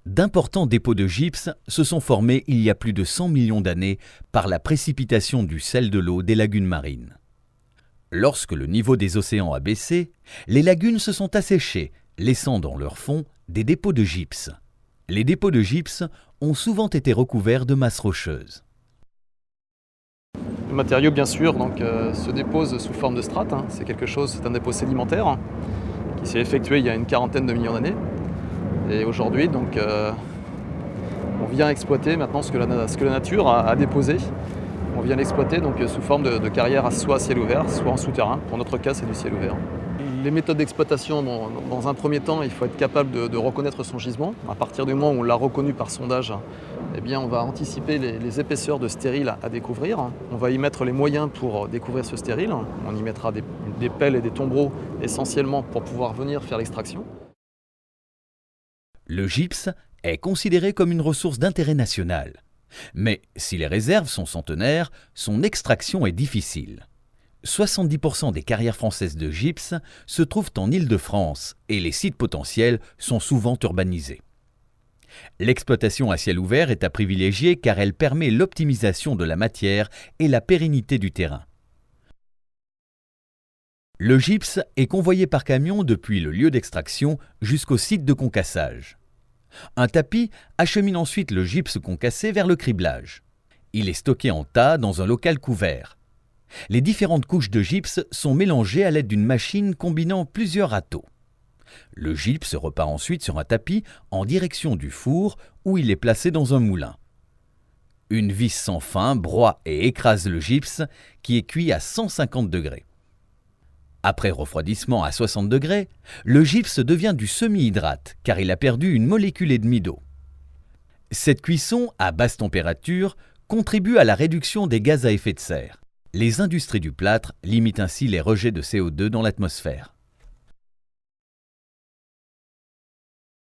D'importants dépôts de gypse se sont formés il y a plus de 100 millions d'années par la précipitation du sel de l'eau des lagunes marines. Lorsque le niveau des océans a baissé, les lagunes se sont asséchées, laissant dans leur fond des dépôts de gypse. Les dépôts de gypse ont souvent été recouverts de masses rocheuses. Le matériau, bien sûr, se dépose sous forme de strates. C'est un dépôt sédimentaire qui s'est effectué il y a une quarantaine de millions d'années. Et aujourd'hui, on vient exploiter maintenant ce que la nature a déposé. On vient l'exploiter sous forme de carrière soit à ciel ouvert, soit en souterrain. Pour notre cas, c'est du ciel ouvert. Les méthodes d'exploitation, dans un premier temps, il faut être capable de reconnaître son gisement. À partir du moment où on l'a reconnu par sondage, on va anticiper les épaisseurs de stériles à découvrir. On va y mettre les moyens pour découvrir ce stérile. On y mettra des pelles et des tombereaux essentiellement pour pouvoir venir faire l'extraction. Le gypse est considéré comme une ressource d'intérêt national. Mais si les réserves sont centenaires, son extraction est difficile. 70% des carrières françaises de gypse se trouvent en Île-de-France et les sites potentiels sont souvent urbanisés. L'exploitation à ciel ouvert est à privilégier car elle permet l'optimisation de la matière et la pérennité du terrain. Le gypse est convoyé par camion depuis le lieu d'extraction jusqu'au site de concassage. Un tapis achemine ensuite le gypse concassé vers le criblage. Il est stocké en tas dans un local couvert. Les différentes couches de gypse sont mélangées à l'aide d'une machine combinant plusieurs râteaux. Le gypse repart ensuite sur un tapis en direction du four où il est placé dans un moulin. Une vis sans fin broie et écrase le gypse qui est cuit à 150 degrés. Après refroidissement à 60 degrés, le gypse devient du semi-hydrate car il a perdu une molécule et demie d'eau. Cette cuisson à basse température contribue à la réduction des gaz à effet de serre. Les industries du plâtre limitent ainsi les rejets de CO2 dans l'atmosphère.